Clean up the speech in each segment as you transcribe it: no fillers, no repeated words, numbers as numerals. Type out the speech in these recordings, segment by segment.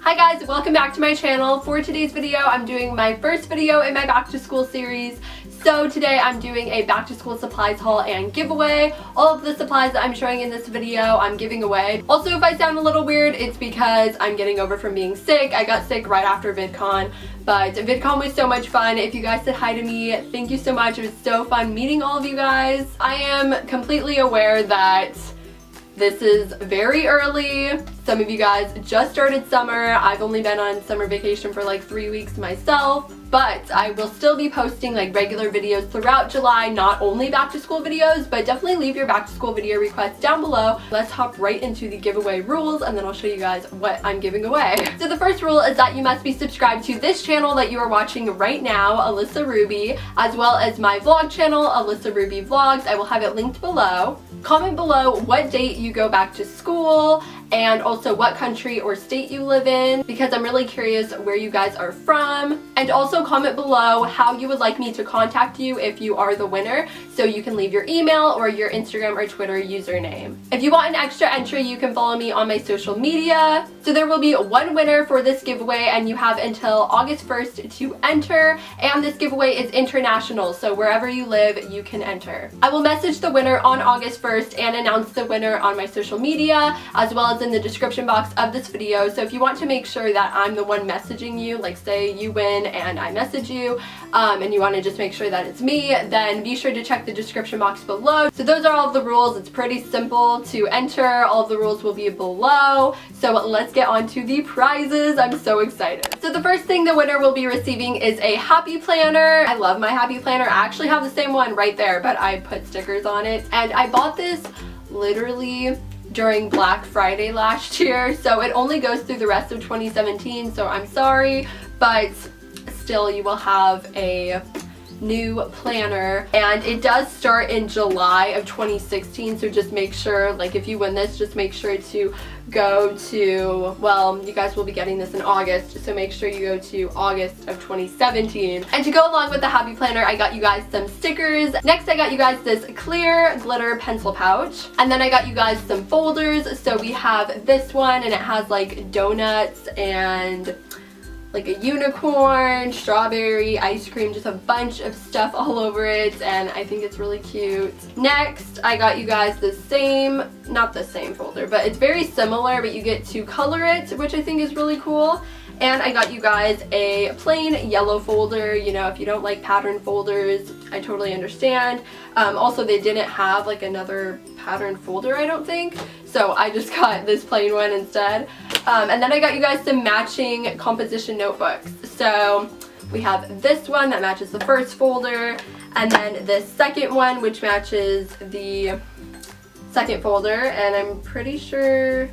Hi guys, welcome back to my channel. For today's video, I'm doing my first video in my back to school series. So today I'm doing a back to school supplies haul and giveaway. All of the supplies that I'm showing in this video, I'm giving away. Also, if I sound a little weird, it's because I'm getting over from being sick. I got sick right after VidCon, but VidCon was so much fun. If you guys said hi to me, thank you so much. It was so fun meeting all of you guys. I am completely aware that this is very early. Some of you guys just started summer. I've only been on summer vacation for like 3 weeks myself, but I will still be posting like regular videos throughout July, not only back to school videos, but definitely leave your back to school video requests down below. Let's hop right into the giveaway rules and then I'll show you guys what I'm giving away. So the first rule is that you must be subscribed to this channel that you are watching right now, Alyssa Ruby, as well as my vlog channel, Alyssa Ruby Vlogs. I will have it linked below. Comment below what date you go back to school and also what country or state you live in, because I'm really curious where you guys are from. And also comment below how you would like me to contact you if you are the winner, so you can leave your email or your Instagram or Twitter username. If you want an extra entry, you can follow me on my social media. So there will be one winner for this giveaway and you have until August 1st to enter, and this giveaway is international, so wherever you live you can enter. I will message the winner on August 1st and announce the winner on my social media as well as in the description box of this video. So if you want to make sure that I'm the one messaging you, like say you win and I message you, and you want to just make sure that it's me, then be sure to check the description box below. So those are all of the rules. It's pretty simple to enter. All of the rules will be below. So let's get on to the prizes. I'm so excited. So the first thing the winner will be receiving is a happy planner. I love my happy planner. I actually have the same one right there, but I put stickers on it. And I bought this literally during Black Friday last year, so it only goes through the rest of 2017, so I'm sorry, but still you will have a new planner, and it does start in July of 2016, so just make sure, like if you win this, just make sure to go to, well, you guys will be getting this in August, so make sure you go to August of 2017. And to go along with the happy planner, I got you guys some stickers. Next, I got you guys this clear glitter pencil pouch, and then I got you guys some folders. So we have this one, and it has like donuts and like a unicorn, strawberry, ice cream, just a bunch of stuff all over it, and I think it's really cute. Next, I got you guys the same, not the same folder, but it's very similar, but you get to color it, which I think is really cool. And I got you guys a plain yellow folder. You know, if you don't like pattern folders, I totally understand. Also, they didn't have like another pattern folder, I don't think. So I just got this plain one instead. And then I got you guys some matching composition notebooks. So we have this one that matches the first folder, and then this second one which matches the second folder, and I'm pretty sure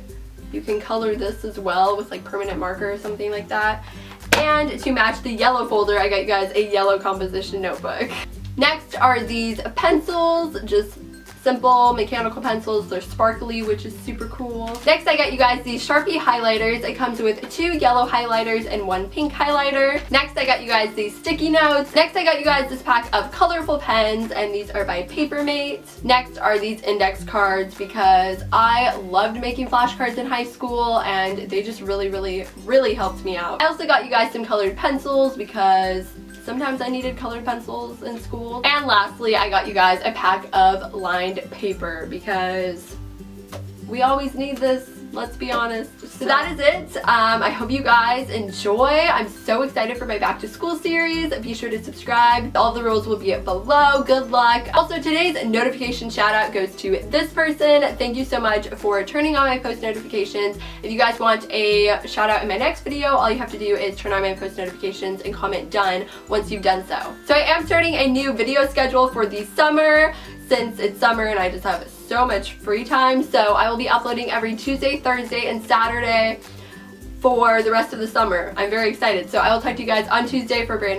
you can color this as well with like permanent marker or something like that. And to match the yellow folder, I got you guys a yellow composition notebook. Next are these pencils, just simple mechanical pencils. They're sparkly, which is super cool. Next, I got you guys these Sharpie highlighters. It comes with 2 yellow highlighters and 1 pink highlighter. Next, I got you guys these sticky notes. Next, I got you guys this pack of colorful pens, and these are by Papermate. Next are these index cards, because I loved making flashcards in high school and they just really helped me out. I also got you guys some colored pencils because sometimes I needed colored pencils in school. And lastly, I got you guys a pack of lined paper because we always need this, let's be honest. So that is it. I hope you guys enjoy. I'm so excited for my back to school series. Be sure to subscribe. All the rules will be below. Good luck. Also, today's notification shout out goes to this person. Thank you so much for turning on my post notifications. If you guys want a shout out in my next video, all you have to do is turn on my post notifications and comment done once you've done so. So I am starting a new video schedule for the summer, since it's summer and I just have so much free time. So I will be uploading every Tuesday, Thursday, and Saturday for the rest of the summer. I'm very excited. So I will talk to you guys on Tuesday for a brand new